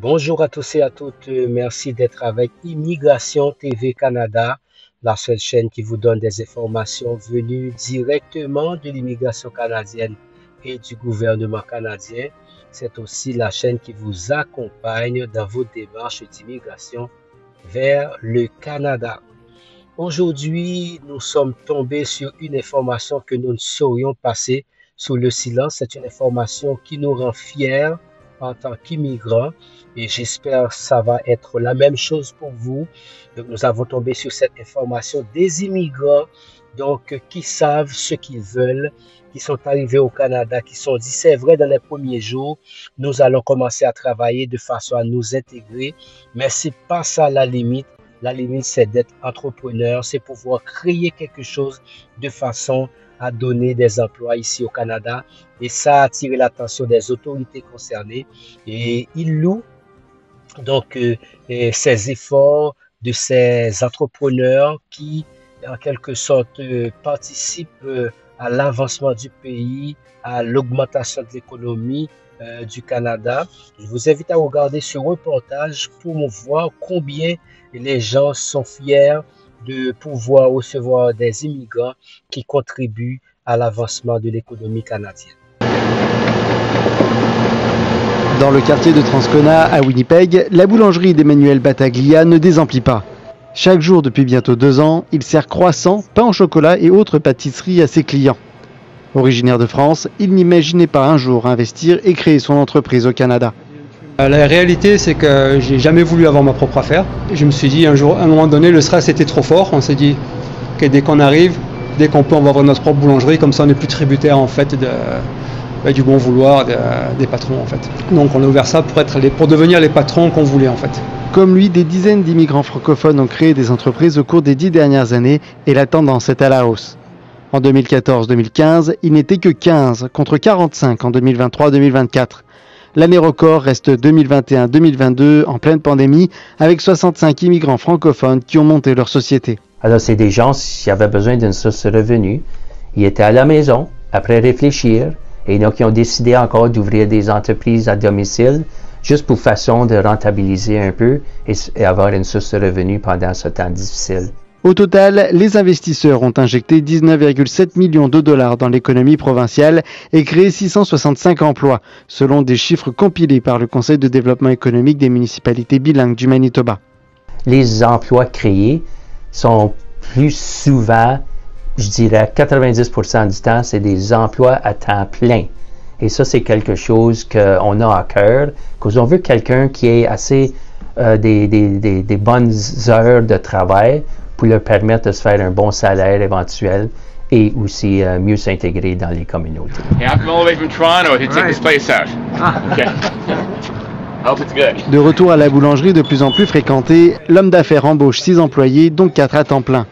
Bonjour à tous et à toutes. Merci d'être avec Immigration TV Canada, la seule chaîne qui vous donne des informations venues directement de l'immigration canadienne et du gouvernement canadien. C'est aussi la chaîne qui vous accompagne dans vos démarches d'immigration vers le Canada. Aujourd'hui, nous sommes tombés sur une information que nous ne saurions passer sous le silence. C'est une information qui nous rend fiers en tant qu'immigrants et j'espère que ça va être la même chose pour vous. Donc, nous avons tombé sur cette information des immigrants qui savent ce qu'ils veulent, qui sont arrivés au Canada, qui sont dit, c'est vrai, dans les premiers jours, nous allons commencer à travailler de façon à nous intégrer, mais c'est pas ça la limite. La limite, c'est d'être entrepreneur, c'est pouvoir créer quelque chose de façon à donner des emplois ici au Canada. Et ça a attiré l'attention des autorités concernées. Et ils louent ces efforts de ces entrepreneurs qui, en quelque sorte, participent à l'avancement du pays, à l'augmentation de l'économie du Canada. Je vous invite à regarder ce reportage pour voir combien les gens sont fiers de pouvoir recevoir des immigrants qui contribuent à l'avancement de l'économie canadienne. Dans le quartier de Transcona à Winnipeg, la boulangerie d'Emmanuel Battaglia ne désemplit pas. Chaque jour depuis bientôt 2 ans, il sert croissants, pain au chocolat et autres pâtisseries à ses clients. Originaire de France, il n'imaginait pas un jour investir et créer son entreprise au Canada. La réalité, c'est que j'ai jamais voulu avoir ma propre affaire. Je me suis dit un jour, à un moment donné, le stress était trop fort. On s'est dit que dès qu'on arrive, dès qu'on peut, on va avoir notre propre boulangerie. Comme ça, on n'est plus tributaire en fait du bon vouloir des patrons en fait. Donc, on a ouvert ça pour devenir les patrons qu'on voulait en fait. Comme lui, des dizaines d'immigrants francophones ont créé des entreprises au cours des 10 dernières années et la tendance est à la hausse. En 2014-2015, il n'était que 15 contre 45 en 2023-2024. L'année record reste 2021-2022 en pleine pandémie avec 65 immigrants francophones qui ont monté leur société. Alors c'est des gens qui avaient besoin d'une source de revenus. Ils étaient à la maison après réfléchir et donc ils ont décidé encore d'ouvrir des entreprises à domicile juste pour façon de rentabiliser un peu et avoir une source de revenus pendant ce temps difficile. Au total, les investisseurs ont injecté 19,7 millions de dollars dans l'économie provinciale et créé 665 emplois, selon des chiffres compilés par le Conseil de développement économique des municipalités bilingues du Manitoba. Les emplois créés sont plus souvent, je dirais 90% du temps, c'est des emplois à temps plein. Et ça, c'est quelque chose qu'on a à cœur, parce qu'on veut quelqu'un qui ait assez des bonnes heures de travail pour leur permettre de se faire un bon salaire éventuel et aussi mieux s'intégrer dans les communautés. De retour à la boulangerie de plus en plus fréquentée, l'homme d'affaires embauche 6 employés, dont 4 à temps plein.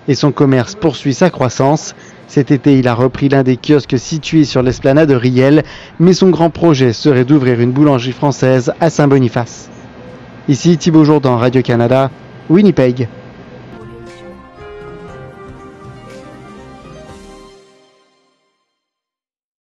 Et son commerce poursuit sa croissance. Cet été, il a repris l'un des kiosques situés sur l'esplanade de Riel, mais son grand projet serait d'ouvrir une boulangerie française à Saint-Boniface. Ici Thibaut Jourdan, Radio-Canada, Winnipeg.